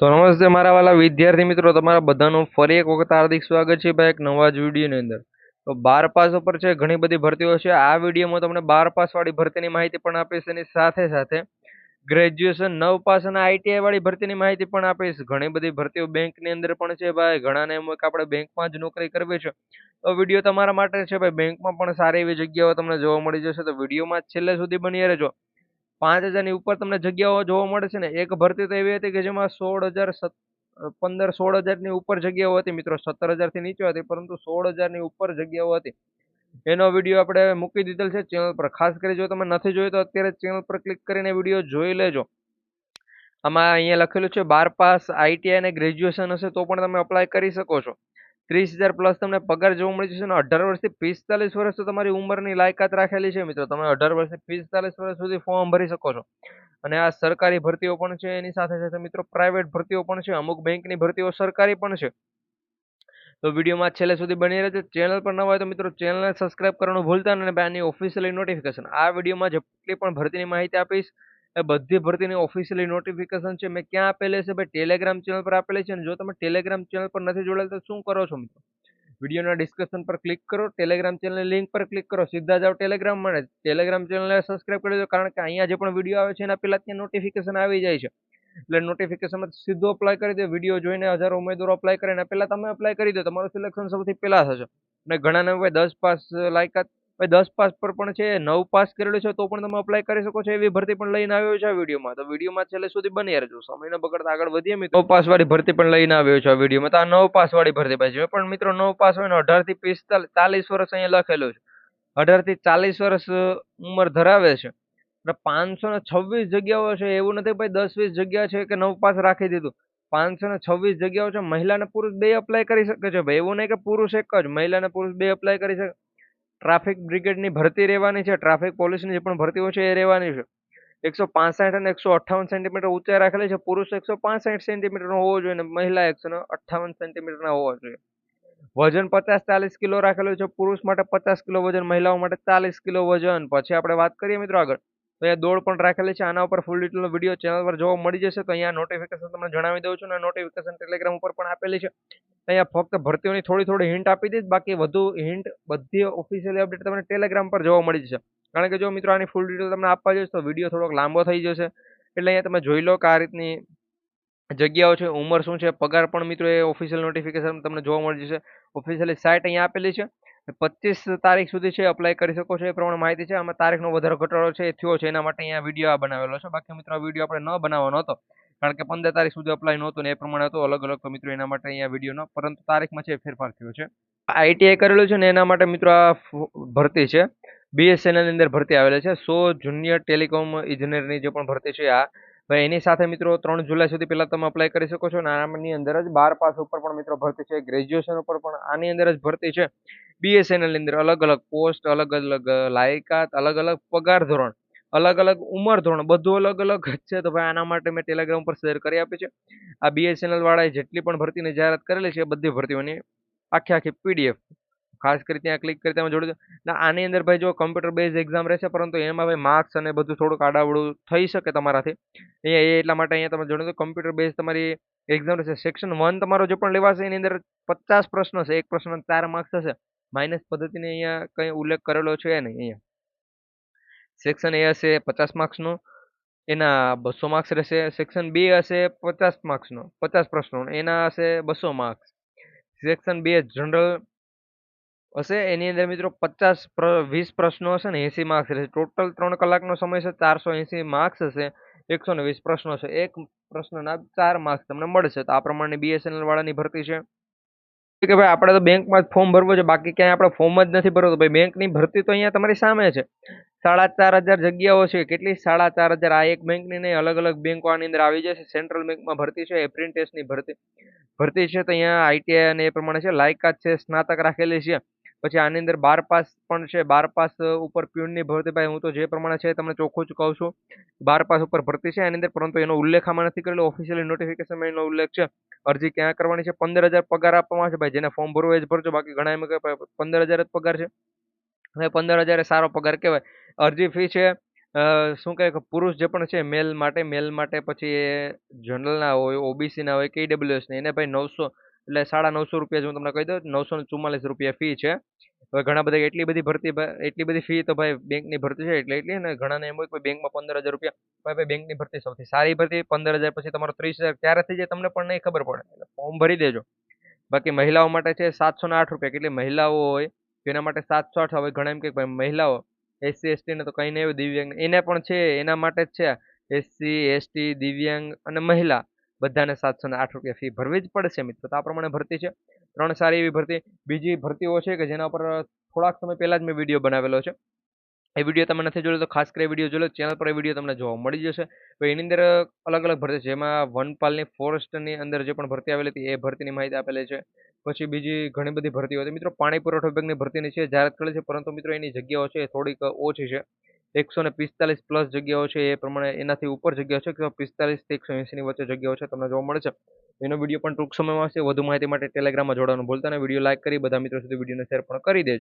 તો નમસ્તે મારા વાલા વિદ્યાર્થી મિત્રો, તમારા બધાનું ફરી એક વખત હાર્દિક સ્વાગત છે ભાઈ એક નવા જ વિડીયોની અંદર. તો 12 પાસ ઉપર છે ઘણી બધી ભરતીઓ છે. આ વિડીયોમાં તમને 12 પાસ વાળી ભરતીની માહિતી પણ આપીશ, એની સાથે સાથે ગ્રેજ્યુએશન 9 પાસ અને આઈટીઆઈ વાળી ભરતીની માહિતી પણ આપીશ. ઘણી બધી ભરતીઓ બેંકની અંદર પણ છે ભાઈ. ઘણાને એમ હોય કે આપણે બેંકમાં જ નોકરી કરવી છે, તો વિડીયો તમારા માટે છે ભાઈ. બેંકમાં પણ સારી એવી જગ્યાઓ તમને જોવા મળી જશે, તો વિડીયોમાં છેલ્લે સુધી બની રહેજો. 5,000ની ઉપર તમને જગ્યાઓ જોવા મળે છે ને. એક ભરતી તો એવી હતી કે જેમાં 15-16 હજારની ઉપર જગ્યાઓ હતી મિત્રો. 17,000થી નીચે હતી, પરંતુ 16,000ની ઉપર જગ્યાઓ હતી. એનો વિડીયો આપણે મૂકી દીધેલ છે ચેનલ પર. ખાસ કરી જો તમે નથી જોયો તો અત્યારે ચેનલ પર ક્લિક કરીને વિડીયો જોઈ લેજો. આમાં અહીંયા લખેલું છે 12 પાસ આઈટીઆઈ અને ગ્રેજ્યુએશન હશે તો પણ તમે અપ્લાય કરી શકો છો. 30,000 પ્લસ તમને પગાર જોવા મળી જશે ને. 18 વર્ષથી 45 વર્ષ તો તમારી ઉંમરની લાયકાત રાખેલી છે મિત્રો. તમે 18 વર્ષથી 45 વર્ષ સુધી ફોર્મ ભરી શકો છો. અને આ સરકારી ભરતીઓ પણ છે, એની સાથે સાથે મિત્રો પ્રાઇવેટ ભરતીઓ પણ છે. અમુક બેંકની ભરતીઓ સરકારી પણ છે. તો વિડીયોમાં છેલ્લે સુધી બની રહેજો. ચેનલ પર ન હોય તો મિત્રો ચેનલને સબસ્ક્રાઇબ કરવાનું ભૂલતા નહીં. અને આની ઓફિશિયલી નોટિફિકેશન, આ વિડીયોમાં જેટલી પણ ભરતીની માહિતી આપીશ એ બધી ભરતીની ઓફિશિયલી નોટિફિકેશન છે મેં ક્યાં આપેલી છે ભાઈ? ટેલિગ્રામ ચેનલ પર આપેલી છે. અને જો તમે ટેલિગ્રામ ચેનલ પર નથી જોડાયેલા તો શું કરો છો મિત્રો? વિડીયોના ડિસ્ક્રિપ્શન પર ક્લિક કરો, ટેલિગ્રામ ચેનલની લિંક પર ક્લિક કરો, સીધા જાઓ ટેલિગ્રામ માં. ટેલિગ્રામ ચેનલને સબસ્ક્રાઇબ કરી દો, કારણ કે અહીંયા જે પણ વિડીયો આવે છે એના પહેલા ત્યાં નોટિફિકેશન આવી જાય છે. એટલે નોટિફિકેશન સીધો અપ્લાય કરી દો. વિડીયો જોઈને હજારો ઉમેદવારો અપ્લાય કરે, એના પહેલા તમે અપ્લાય કરી દો. તમારું સિલેક્શન સૌથી પહેલા થશે. અને ઘણાને ભાઈ 10 પાસ લાયકાત, ભાઈ 10 પાસ પર પણ છે, 9 પાસ કરેલું છે તો પણ તમે અપ્લાય કરી શકો છો. એવી ભરતી પણ લઈને આવ્યો છે આ વિડીયોમાં. તો વિડીયોમાં છેલ્લે સુધી બની રહેજો. સમય ન બગડતા આગળ વધીએ મિત્રો. 9 પાસ વાળી ભરતી પણ લઈને આવ્યો છે આ વિડીયોમાં. તો આ 9 પાસ વાળી ભરતી ભાઈ છે. પણ મિત્રો 9 પાસ હોય ને 18 થી 40 વર્ષ અહીંયા લખેલું છે. 18 થી 40 વર્ષ ઉંમર ધરાવે છે. 526 જગ્યાઓ છે. એવું નથી ભાઈ 10-20 જગ્યા છે કે 9 પાસ રાખી દીધું. 526 જગ્યાઓ છે. મહિલા અને પુરુષ બે અપ્લાય કરી શકે છે ભાઈ. એવું નહીં કે પુરુષ એક જ, મહિલા અને પુરુષ બે અપ્લાય કરી શકે. ટ્રાફિક બ્રિગેડની ભરતી રહેવાની છે. ટ્રાફિક પોલીસની જે પણ ભરતીઓ છે એ રહેવાની છે. 165 અને 158 સેન્ટીમીટર ઊંચાઈ રાખેલી છે. પુરુષ 165 સેન્ટીમીટર નો હોવો જોઈએ અને મહિલા 158 સેન્ટીમીટર ના હોવા જોઈએ. વજન 50-40 કિલો રાખેલું છે. પુરુષ માટે 50 કિલો વજન, મહિલાઓ માટે 40 કિલો વજન. પછી આપણે વાત કરીએ મિત્રો આગળ, તો અહીંયા દોડ પણ રાખેલી છે. આના ઉપર ફૂલ ડિટેલનો વિડીયો ચેનલ પર જોવા મળી જશે. તો અહીંયા નોટિફિકેશન તમને જણાવી દઉં છું, અને નોટિફિકેશન ટેલિગ્રામ ઉપર પણ આપેલી છે. અહીંયા ફક્ત ભરતીઓની થોડી હિન્ટ આપી દઈશ. બાકી વધુ હિન્ટ બધી ઓફિશિયલી અપડેટ તમને ટેલિગ્રામ પર જોવા મળી જશે. કારણ કે જો મિત્રો આની ફૂલ ડિટેલ તમને આપવા જઈશ તો વિડીયો થોડોક લાંબો થઈ જશે. એટલે અહીંયા તમે જોઈ લો કે આ રીતની જગ્યાઓ છે, ઉંમર શું છે, પગાર પણ મિત્રો એ ઓફિશિયલ નોટિફિકેશન તમને જોવા મળી જશે. ઓફિશિયલી સાઇટ અહીંયા આપેલી છે. 25 તારીખ સુધી છે અપ્લાય કરી શકો છો, એ પ્રમાણે માહિતી છે. આમાં તારીખનો વધારો ઘટાડો છે એ થયો છે, એના માટે અહીંયા વિડીયો આ બનાવેલો છે. બાકી મિત્રો આ વિડીયો આપણે ન બનાવવાનો હતો, કારણ કે 15 તારીખ સુધી અપ્લાય નહોતું ને એ પ્રમાણે હતો અલગ અલગ. તો મિત્રો એના માટે અહીંયા વિડીયોનો, પરંતુ તારીખમાં છે ફેરફાર થયો છે. આઈટીઆઈ કરેલું છે ને એના માટે મિત્રો આ ભરતી છે. બીએસએનએલ ની અંદર ભરતી આવેલી છે. 100 જુનિયર ટેલિકોમ ઇજનેરની જે પણ ભરતી છે આ ભાઈ. એની સાથે મિત્રો 3 જુલાઈ સુધી પહેલા તમે અપ્લાય કરી શકો છો. અને આની અંદર જ 12 પાસ ઉપર પણ મિત્રો ભરતી છે. ગ્રેજ્યુએશન ઉપર પણ આની અંદર જ ભરતી છે. બીએસએનએલ ની અંદર અલગ અલગ પોસ્ટ, અલગ અલગ લાયકાત, અલગ અલગ પગાર ધોરણ, અલગ અલગ ઉંમર ધોરણ, બધું અલગ અલગ જ છે. તો ભાઈ આના માટે મેં ટેલિગ્રામ પર શેર કરી આપી છે. આ બીએસએનએલ વાળાએ જેટલી પણ ભરતીની જાહેરાત કરેલી છે બધી ભરતીઓની આખી પીડીએફ, ખાસ કરી ત્યાં ક્લિક કરી તમે જોડી દો. આની અંદર ભાઈ જો કમ્પ્યુટર બેઝ એક્ઝામ રહેશે, પરંતુ એમાં ભાઈ માર્ક્સ અને બધું થોડુંક આડાવડું થઈ શકે તમારાથી. અહીંયા એટલા માટે અહીંયા તમે જોડો તો કમ્પ્યુટર બેઝ તમારી એક્ઝામ રહેશે. સેક્શન 1 તમારો જે પણ લેવાશે એની અંદર 50 પ્રશ્નો છે. એક પ્રશ્ન 4 માર્ક્સ હશે. માઇનસ પદ્ધતિને અહીંયા કઈ ઉલ્લેખ કરેલો છે નહીં. અહીંયા સેક્શન એ હશે 50 માર્ક્સનો, એના 200 માર્ક્સ રહેશે. સેક્શન 2 હશે 50 માર્ક્સનો, 50 પ્રશ્નો, એના હશે 200 માર્ક્સ. સેક્શન 2 જનરલ હશે, એની અંદર મિત્રો 20 પ્રશ્નો હશે ને 80 માર્ક્સ રહેશે. ટોટલ 3 કલાકનો સમય છે. 480 માર્ક્સ હશે. 120 પ્રશ્નો છે. એક પ્રશ્નના 4 માર્ક્સ તમને મળશે. તો આ પ્રમાણે બીએસએનએલ વાળાની ભરતી છે કે ભાઈ આપણે તો બેંકમાં જ ફોર્મ ભરવું છે, બાકી ક્યાંય આપણે ફોર્મ જ નથી ભરવું. ભાઈ બેંકની ભરતી તો અહીંયા તમારી સામે છે. 4,500 જગ્યાઓ છે. કેટલી? 4,500. આ એક બેંકની નહીં, અલગ અલગ બેંકો આની અંદર આવી જશે. સેન્ટ્રલ બેંકમાં ભરતી છે. એપ્રેન્ટિસની ભરતી છે. તો અહીંયા આઈટીઆઈ અને એ પ્રમાણે છે. લાયકાત છે સ્નાતક રાખેલી છે. પછી આની અંદર 12 પાસ પણ છે. 12 પાસ ઉપર પ્યુનની ભરતી ભાઈ, હું તો જે પ્રમાણે છે તમને ચોખ્ખું જ કહું છું. 12 પાસ ઉપર ભરતી છે એની અંદર, પરંતુ એનો ઉલ્લેખ આમાં નથી કરેલો. ઓફિશિયલી નોટિફિકેશનમાં એનો ઉલ્લેખ છે. અરજી ક્યાં કરવાની છે? 15,000 પગાર આપવામાં આવશે ભાઈ. જેને ફોર્મ ભરવું એ જ ભરજો. બાકી ઘણા એમ કે 15,000 જ પગાર છે. હવે 15,000 એ સારો પગાર કહેવાય. અરજી ફી છે શું કહે કે પુરુષ જે પણ છે મેલ માટે પછી એ જનરલના હોય, ઓબીસીના હોય કે ઈડબ્લ્યુએસના, એને ભાઈ 900 એટલે 950 રૂપિયા જો હું તમને કહી દઉં, 944 રૂપિયા ફી છે. હવે ઘણા બધા એટલી બધી ભરતી એટલી બધી ફી તો ભાઈ બેંકની ભરતી છે એટલે એટલી ને ઘણાને એમ હોય કે બેંકમાં 15,000 રૂપિયા, ભાઈ બેંકની ભરતી સૌથી સારી ભરતી, 15,000 પછી તમારો 30,000 ક્યારે થઈ જાય તમને પણ નહીં ખબર પડે, એટલે ફોર્મ ભરી દેજો. બાકી મહિલાઓ માટે છે 708 રૂપિયા, કેટલી મહિલાઓ હોય તેના માટે 708. હવે ઘણા એમ કે ભાઈ મહિલાઓ એસસી એસટી ને તો કઈ નહીં, દિવ્યાંગ એને પણ છે, એના માટે જ છે. એસસી એસટી દિવ્યાંગ અને મહિલા બધાને 708 રૂપિયા ફી ભરવી જ પડશે મિત્રો. તો આ પ્રમાણે ભરતી છે, 3 સારી એવી ભરતી. બીજી ભરતીઓ છે કે જેના પર થોડાક સમય પહેલા જ મેં વિડીયો બનાવેલો છે. એ વિડીયો તમે નથી જોયો તો ખાસ કરી વિડીયો જોઈ લો, ચેનલ પર એ વિડીયો તમને જોવા મળી જશે. તો એની અંદર અલગ અલગ ભરતી છે, જેમાં વનપાલની ફોરેસ્ટની અંદર જે પણ ભરતી આવેલી હતી એ ભરતીની માહિતી આપેલી છે. પછી બીજી ઘણી બધી ભરતીઓ હતી મિત્રો. પાણી પુરવઠા વિભાગની ભરતીની છે જાહેરાત કરેલી છે, પરંતુ મિત્રો એની જગ્યાઓ છે એ થોડીક ઓછી છે. 145 પ્લસ જગ્યાઓ છે, એ પ્રમાણે એનાથી ઉપર જગ્યાઓ છે કે 45 થી 180 ની વચ્ચે જગ્યાઓ છે તમને જોવા મળે છે. એનો વિડીયો પણ ટૂંક સમયમાં આવશે. વધુ માહિતી માટે ટેલિગ્રામમાં જોડાવાનું ભૂલતા નહીં. વિડીયો લાઈક કરી બધા મિત્રો સુધી વિડીયોને શેર પણ કરી દેજો.